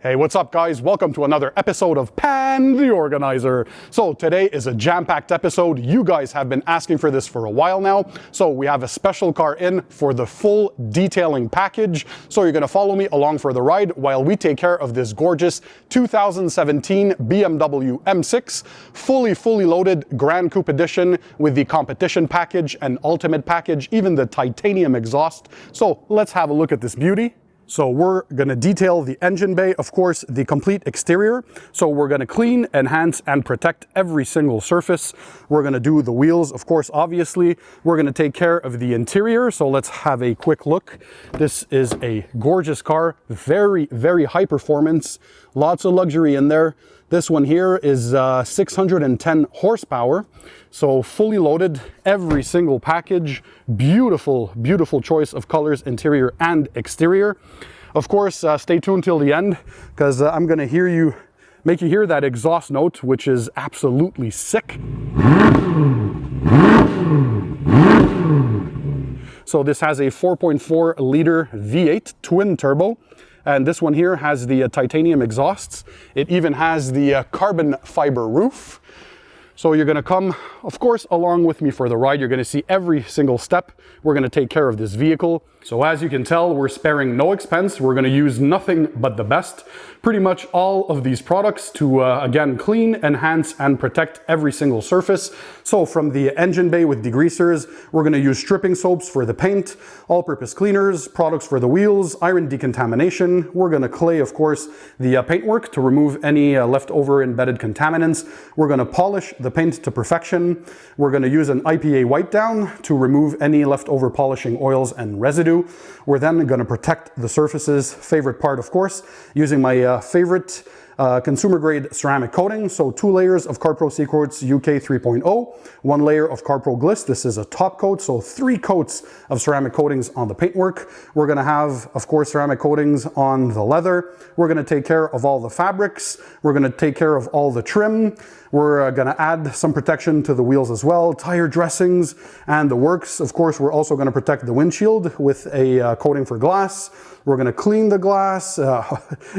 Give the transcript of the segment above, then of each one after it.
Hey, what's up guys? Welcome to another episode of Pan the Organizer. So today is a jam-packed episode. You guys have been asking for this for a while now. So we have a special car in for the full detailing package. So you're gonna follow me along for the ride while we take care of this gorgeous 2017 BMW M6 fully loaded Gran Coupe edition with the competition package and ultimate package, even the titanium exhaust. So let's have a look at this beauty. So we're gonna detail the engine bay, of course, the complete exterior. So we're gonna clean, enhance, and protect every single surface. We're gonna do the wheels, of course, obviously. We're gonna take care of the interior. So let's have a quick look. This is a gorgeous car, very high performance, lots of luxury in there. This one here is 610 horsepower. So fully loaded, every single package, beautiful choice of colors, interior and exterior. Of course, stay tuned till the end because I'm gonna make you hear that exhaust note, which is absolutely sick. So this has a 4.4 liter V8 twin turbo. And this one here has the titanium exhausts. It even has the carbon fiber roof. So you're gonna come, of course, along with me for the ride. You're gonna see every single step. We're gonna take care of this vehicle. So as you can tell, we're sparing no expense. We're gonna use nothing but the best. Pretty much all of these products to, again, clean, enhance, and protect every single surface. So from the engine bay with degreasers, we're gonna use stripping soaps for the paint, all-purpose cleaners, products for the wheels, iron decontamination. We're gonna clay, of course, the paintwork to remove any leftover embedded contaminants. We're gonna polish the paint to perfection. We're gonna use an IPA wipe down to remove any leftover polishing oils and residue. We're then gonna protect the surfaces. Favorite part, of course, using my favorite consumer grade ceramic coating. So 2 layers of CarPro Seaquartz UK 3.0, 1 layer of CarPro Gliss. This is a top coat, so 3 coats of ceramic coatings on the paintwork. We're gonna have, of course, ceramic coatings on the leather. We're gonna take care of all the fabrics. We're gonna take care of all the trim. We're gonna add some protection to the wheels as well, tire dressings and the works. Of course, we're also gonna protect the windshield with a coating for glass. We're gonna clean the glass.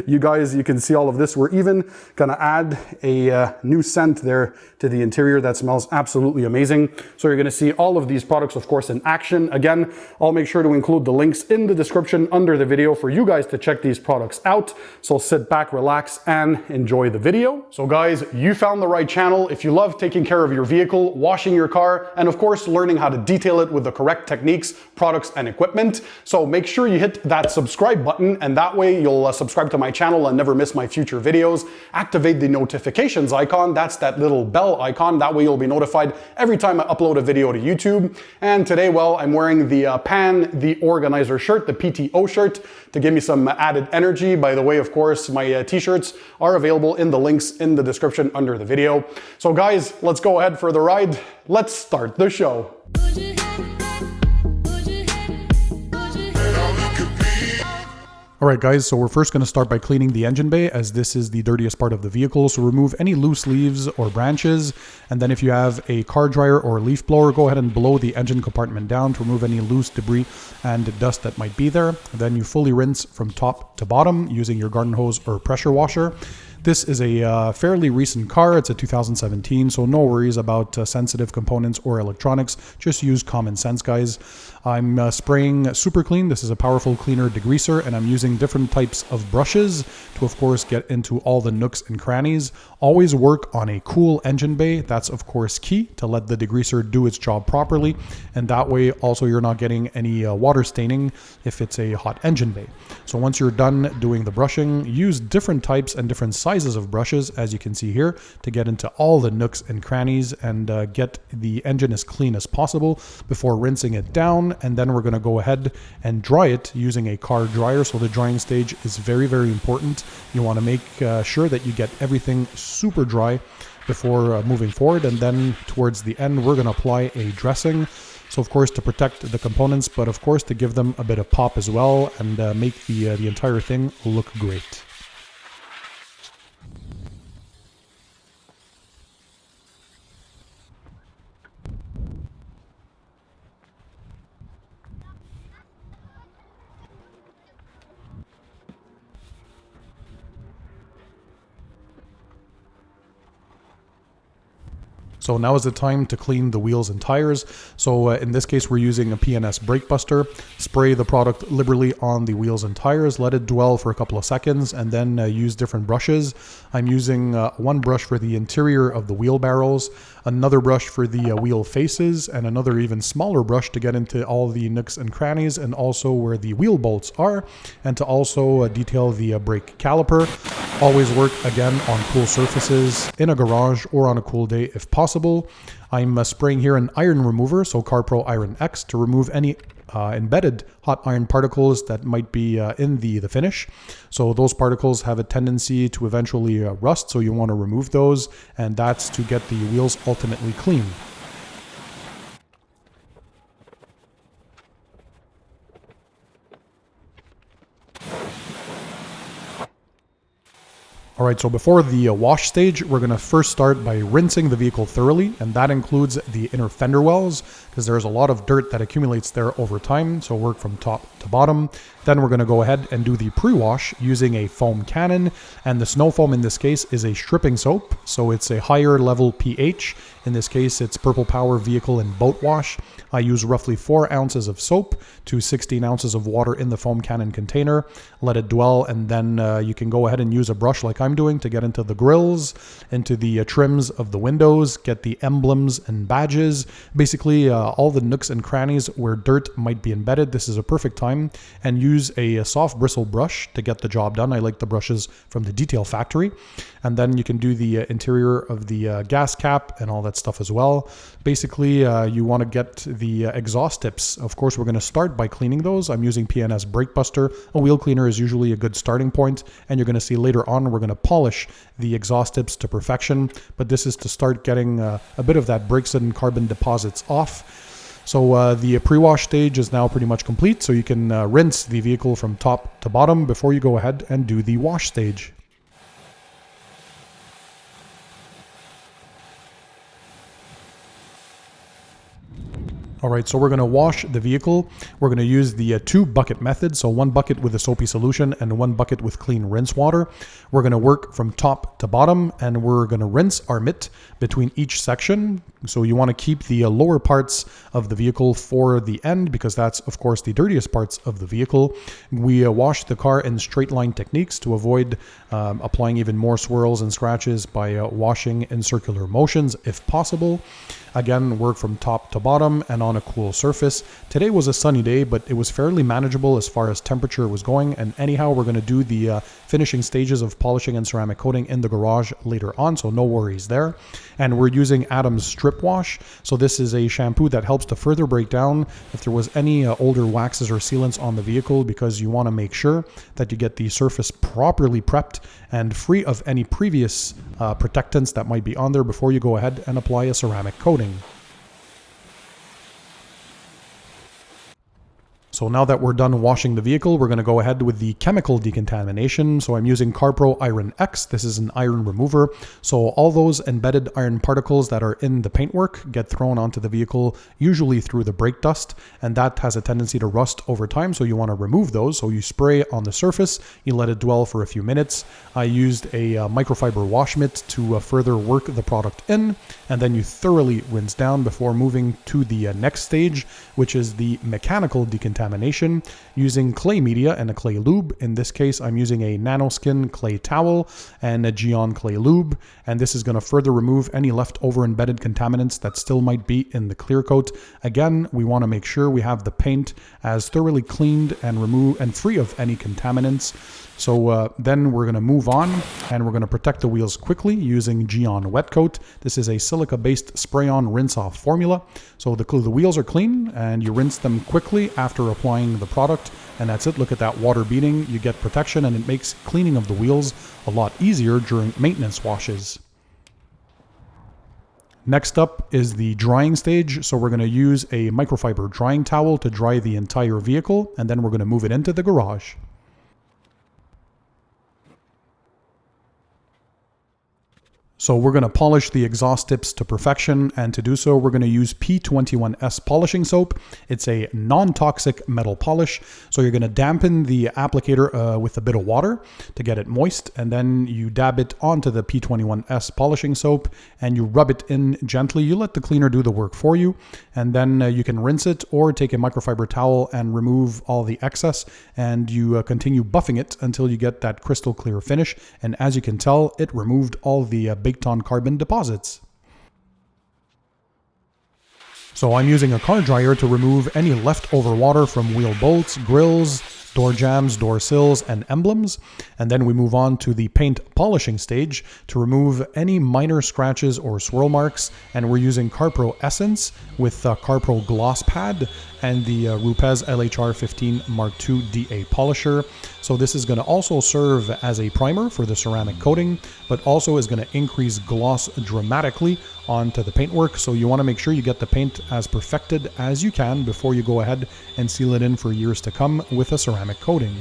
You guys, you can see all of this. We're even gonna add a new scent there to the interior that smells absolutely amazing. So you're gonna see all of these products, of course, in action. Again, I'll make sure to include the links in the description under the video for you guys to check these products out. So sit back, relax, and enjoy the video. So guys, you found the right channel. If you love taking care of your vehicle, washing your car, and of course, learning how to detail it with the correct techniques, products, and equipment. So make sure you hit that subscribe button, and that way you'll subscribe to my channel and never miss my future videos. Activate the notifications icon. That's that little bell icon. That way you'll be notified every time I upload a video to YouTube. And today, well, I'm wearing the Pan the Organizer shirt, the PTO shirt, to give me some added energy. By the way, of course, my t-shirts are available in the links in the description under the video. So guys, let's go ahead for the ride. Let's start the show. All right guys, so we're first going to start by cleaning the engine bay, as this is the dirtiest part of the vehicle. So remove any loose leaves or branches, and then if you have a car dryer or leaf blower, go ahead and blow the engine compartment down to remove any loose debris and dust that might be there. Then you fully rinse from top to bottom using your garden hose or pressure washer. This is a fairly recent car. It's a 2017, so no worries about sensitive components or electronics. Just use common sense, guys. I'm spraying Super Clean. This is a powerful cleaner degreaser, and I'm using different types of brushes to, of course, get into all the nooks and crannies. Always work on a cool engine bay. That's, of course, key to let the degreaser do its job properly, and that way also you're not getting any water staining if it's a hot engine bay. So once you're done doing the brushing, use different types and different sizes of brushes, as you can see here, to get into all the nooks and crannies and get the engine as clean as possible before rinsing it down. And then we're going to go ahead and dry it using a car dryer. So the drying stage is very important. You want to make sure that you get everything super dry before moving forward. And then towards the end, we're going to apply a dressing. So of course to protect the components, but of course to give them a bit of pop as well and make the entire thing look great. So now is the time to clean the wheels and tires. So in this case, we're using a PNS brake buster. Spray the product liberally on the wheels and tires, let it dwell for a couple of seconds, and then use different brushes. I'm using one brush for the interior of the wheelbarrows, another brush for the wheel faces, and another even smaller brush to get into all the nooks and crannies and also where the wheel bolts are, and to also detail the brake caliper. Always work again on cool surfaces in a garage or on a cool day if possible. I'm spraying here an iron remover, so CarPro Iron X, to remove any embedded hot iron particles that might be in the finish. So those particles have a tendency to eventually rust, so you want to remove those, and that's to get the wheels ultimately clean. All right, so before the wash stage, we're going to first start by rinsing the vehicle thoroughly, and that includes the inner fender wells, because there's a lot of dirt that accumulates there over time, so work from top to bottom. Then we're going to go ahead and do the pre-wash using a foam cannon, and the snow foam in this case is a stripping soap, so it's a higher level pH. In this case, it's Purple Power Vehicle and Boat Wash. I use roughly 4 ounces of soap to 16 ounces of water in the foam cannon container. Let it dwell, and then you can go ahead and use a brush like I'm doing to get into the grills, into the trims of the windows, get the emblems and badges, basically all the nooks and crannies where dirt might be embedded. This is a perfect time, and use a soft bristle brush to get the job done. I like the brushes from the Detail Factory. And then you can do the interior of the gas cap and all that stuff as well. Basically, you want to get the exhaust tips. Of course, we're going to start by cleaning those. I'm using PNS Brake Buster. A wheel cleaner is usually a good starting point, and you're going to see later on we're going to polish the exhaust tips to perfection. But this is to start getting a bit of that brakes and carbon deposits off. So the pre-wash stage is now pretty much complete, so you can rinse the vehicle from top to bottom before you go ahead and do the wash stage. All right, so we're going to wash the vehicle. We're going to use the 2-bucket method, so 1 bucket with a soapy solution and 1 bucket with clean rinse water. We're going to work from top to bottom, and we're going to rinse our mitt between each section. So you want to keep the lower parts of the vehicle for the end, because that's, of course, the dirtiest parts of the vehicle. We wash the car in straight line techniques to avoid applying even more swirls and scratches by washing in circular motions if possible. Again, work from top to bottom and on a cool surface. Today was a sunny day, but it was fairly manageable as far as temperature was going. And anyhow, we're going to do the finishing stages of polishing and ceramic coating in the garage later on, so no worries there. And we're using Adam's Strip Wash. So this is a shampoo that helps to further break down if there was any older waxes or sealants on the vehicle, because you want to make sure that you get the surface properly prepped and free of any previous protectants that might be on there before you go ahead and apply a ceramic coating. So now that we're done washing the vehicle, we're going to go ahead with the chemical decontamination. So I'm using CarPro Iron X. This is an iron remover. So all those embedded iron particles that are in the paintwork get thrown onto the vehicle, usually through the brake dust, and that has a tendency to rust over time. So you want to remove those. So you spray on the surface, you let it dwell for a few minutes. I used a microfiber wash mitt to further work the product in, and then you thoroughly rinse down before moving to the next stage, which is the mechanical decontamination using clay media and a clay lube. In this case, I'm using a nanoskin clay towel and a Geon clay lube, and this is going to further remove any leftover embedded contaminants that still might be in the clear coat. Again, we want to make sure we have the paint as thoroughly cleaned and removed and free of any contaminants. So then we're going to move on, and we're going to protect the wheels quickly using Geon Wet Coat. This is a silica-based spray-on rinse-off formula. So the wheels are clean, and you rinse them quickly after applying the product, and that's it. Look at that water beading. You get protection, and it makes cleaning of the wheels a lot easier during maintenance washes. Next up is the drying stage. So we're going to use a microfiber drying towel to dry the entire vehicle, and then we're going to move it into the garage. So we're going to polish the exhaust tips to perfection, and to do so we're going to use P21S polishing soap. It's a non-toxic metal polish, so you're going to dampen the applicator with a bit of water to get it moist, and then you dab it onto the P21S polishing soap and you rub it in gently. You let the cleaner do the work for you, and then you can rinse it or take a microfiber towel and remove all the excess, and you continue buffing it until you get that crystal clear finish. And as you can tell, it removed all the baked on carbon deposits. So I'm using a car dryer to remove any leftover water from wheel bolts, grills, door jambs, door sills, and emblems. And then we move on to the paint polishing stage to remove any minor scratches or swirl marks. And we're using CarPro Essence with CarPro Gloss Pad and the Rupes LHR 15 Mark II DA polisher. So this is going to also serve as a primer for the ceramic coating, but also is going to increase gloss dramatically onto the paintwork. So you want to make sure you get the paint as perfected as you can before you go ahead and seal it in for years to come with a ceramic coating.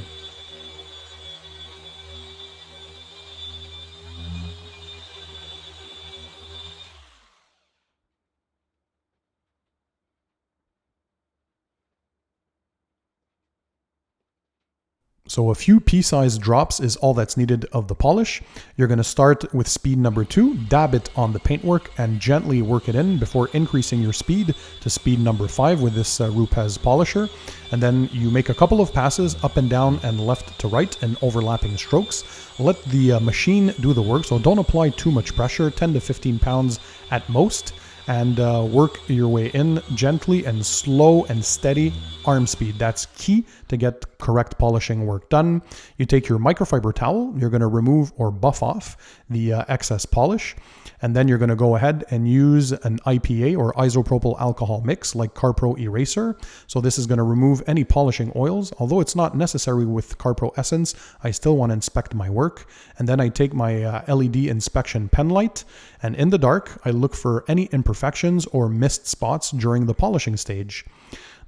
So a few pea-sized drops is all that's needed of the polish. You're going to start with speed number 2, dab it on the paintwork and gently work it in before increasing your speed to speed number 5 with this Rupes polisher. And then you make a couple of passes up and down and left to right in overlapping strokes. Let the machine do the work, so don't apply too much pressure, 10 to 15 pounds at most. And work your way in gently and slow and steady arm speed. That's key to get correct polishing work done. You take your microfiber towel, you're going to remove or buff off the excess polish, and then you're going to go ahead and use an IPA or isopropyl alcohol mix like CarPro Eraser. So this is going to remove any polishing oils. Although it's not necessary with CarPro Essence, I still want to inspect my work. And then I take my LED inspection pen light, and in the dark, I look for any imperfections or missed spots during the polishing stage.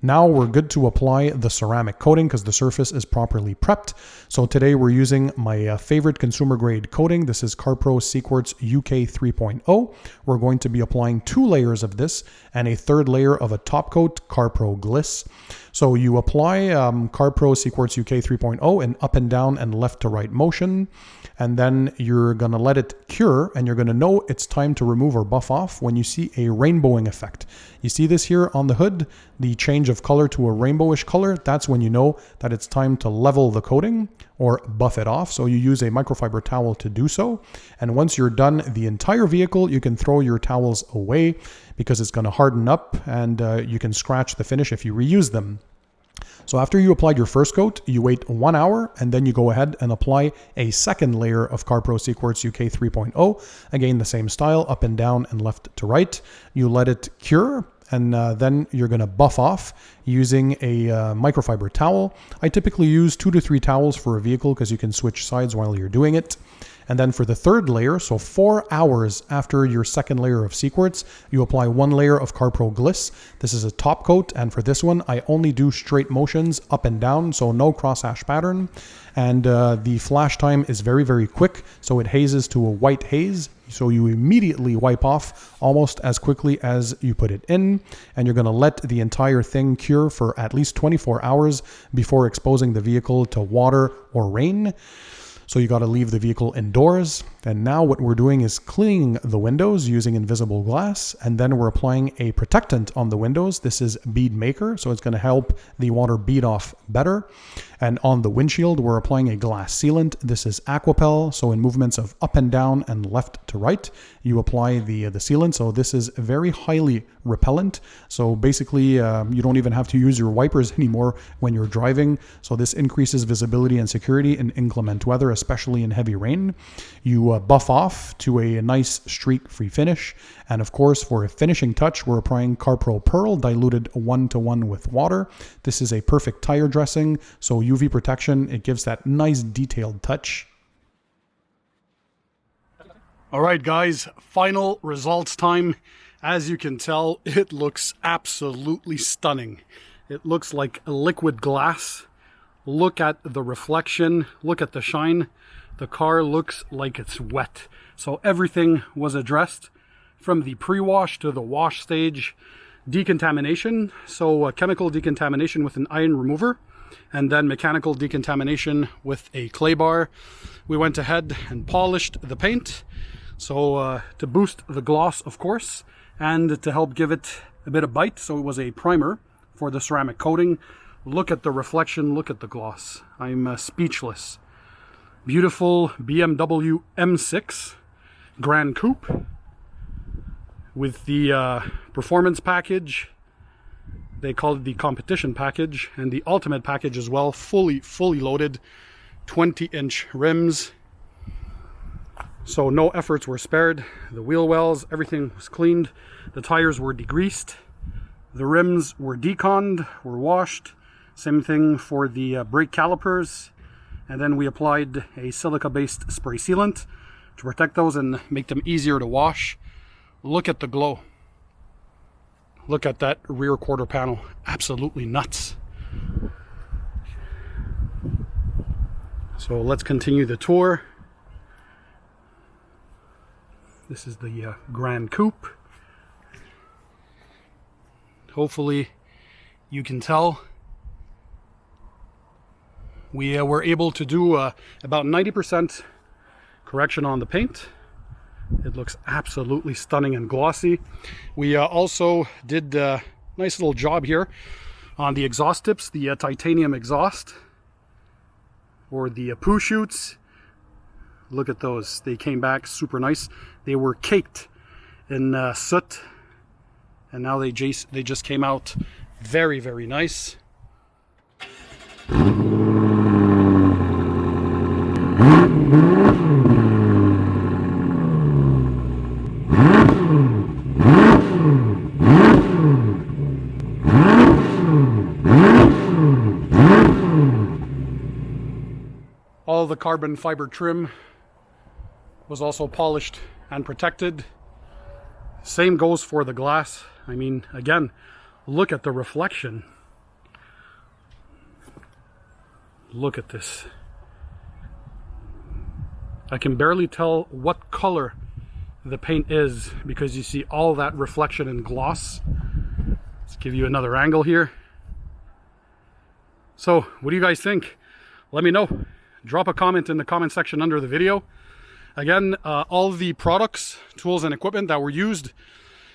Now we're good to apply the ceramic coating because the surface is properly prepped. So today we're using my favorite consumer grade coating. This is CarPro Sequartz UK 3.0. We're going to be applying 2 layers of this and a 3rd layer of a top coat, CarPro Gliss. So you apply CarPro Sequartz UK 3.0 in up and down and left to right motion, and then you're going to let it cure, and you're going to know it's time to remove or buff off when you see a rainbowing effect. You see this here on the hood, the change of color to a rainbowish color. That's when you know that it's time to level the coating or buff it off. So you use a microfiber towel to do so. And once you're done the entire vehicle, you can throw your towels away because it's going to harden up, and you can scratch the finish if you reuse them. So after you applied your first coat, you wait 1 hour, and then you go ahead and apply a 2nd layer of CarPro Sequartz UK 3.0. Again, the same style, up and down and left to right. You let it cure, and then you're going to buff off using a microfiber towel. I typically use 2 to 3 towels for a vehicle because you can switch sides while you're doing it. And then for the 3rd layer, so 4 hours after your 2nd layer of Sequartz, you apply 1 layer of CarPro Gliss. This is a top coat, and for this one, I only do straight motions up and down, so no crosshatch pattern. And the flash time is very, very quick, so it hazes to a white haze. So you immediately wipe off almost as quickly as you put it in, and you're going to let the entire thing cure for at least 24 hours before exposing the vehicle to water or rain. So you got to leave the vehicle indoors. And now what we're doing is cleaning the windows using invisible glass, and then we're applying a protectant on the windows. This is Bead Maker, so it's going to help the water bead off better. And on the windshield, we're applying a glass sealant. This is Aquapel, so in movements of up and down and left to right, you apply the sealant. So this is very highly repellent. So basically, you don't even have to use your wipers anymore when you're driving. So this increases visibility and security in inclement weather, especially in heavy rain. You buff off to a nice streak-free finish. And of course, for a finishing touch, we're applying CarPro Pearl diluted 1-to-1 with water. This is a perfect tire dressing, so UV protection, it gives that nice detailed touch. All right, guys, final results time. As you can tell, it looks absolutely stunning. It looks like liquid glass. Look at the reflection, look at the shine. the car looks like it's wet. So everything was addressed from the pre-wash to the wash stage. Decontamination, so chemical decontamination with an iron remover, and then mechanical decontamination with a clay bar. We went ahead and polished the paint, so to boost the gloss, of course, and to help give it a bit of bite. So it was a primer for the ceramic coating. Look at the reflection, look at the gloss. I'm speechless. Beautiful BMW M6 Gran Coupe with the performance package. They call it the competition package, and the ultimate package as well, fully loaded, 20-inch rims. So no efforts were spared. The wheel wells, everything was cleaned. The tires were degreased. The rims were deconned, were washed. Same thing for the brake calipers. And then we applied a silica-based spray sealant to protect those and make them easier to wash. Look at the glow. Look at that rear quarter panel. Absolutely nuts. So let's continue the tour. This is the Gran Coupe. Hopefully you can tell we were able to do about 90% correction on the paint. It looks absolutely stunning and glossy. We also did a nice little job here on the exhaust tips, the titanium exhaust, or the poo chutes. Look at those. They came back super nice. They were caked in soot, and now they just came out very, very nice. All the carbon fiber trim was also polished and protected. Same goes for the glass. I mean, again, look at the reflection. Look at this. I can barely tell what color the paint is because you see all that reflection and gloss. Let's give you another angle here. So, what do you guys think? Let me know. Drop a comment in the comment section under the video. Again, all the products, tools, and equipment that were used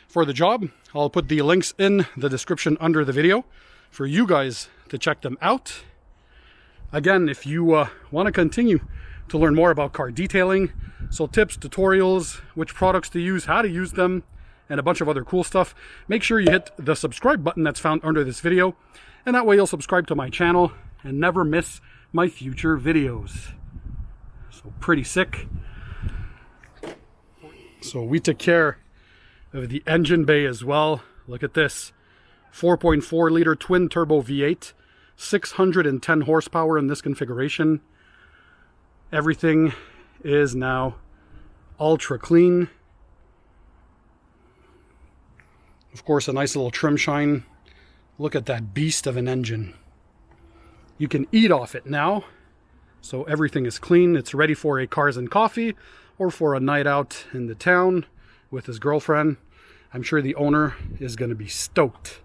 for the job, I'll put the links in the description under the video for you guys to check them out. Again, if you want to continue to learn more about car detailing, so tips, tutorials, which products to use, how to use them, and a bunch of other cool stuff, make sure you hit the subscribe button that's found under this video, and that way you'll subscribe to my channel and never miss my future videos. So pretty sick. So we took care of the engine bay as well. Look at this. 4.4 liter twin turbo V8, 610 horsepower in this configuration. Everything is now ultra clean. Of course, a nice little trim shine. Look at that beast of an engine. You can eat off it now. So everything is clean. It's ready for a cars and coffee or for a night out in the town with his girlfriend. I'm sure the owner is going to be stoked.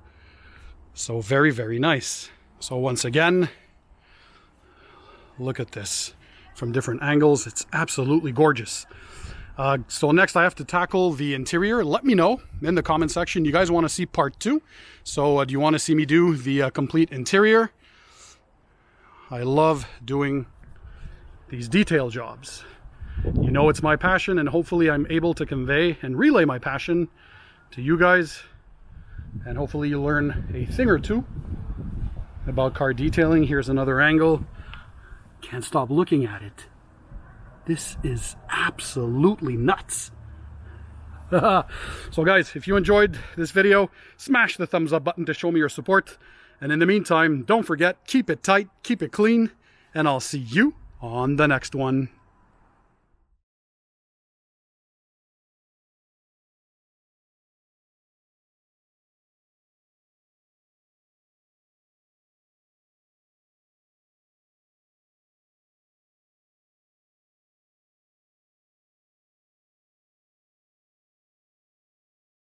So very, very nice. So once again, look at this from different angles. It's absolutely gorgeous. So next I have to tackle the interior. Let me know in the comment section. You guys want to see part 2? So do you want to see me do the complete interior? I love doing these detail jobs. You know it's my passion, and hopefully I'm able to convey and relay my passion to you guys, and hopefully you learn a thing or two about car detailing. Here's another angle. Can't stop looking at it. This is absolutely nuts. So guys, if you enjoyed this video, smash the thumbs up button to show me your support. And in the meantime, don't forget, keep it tight, keep it clean, and I'll see you on the next one.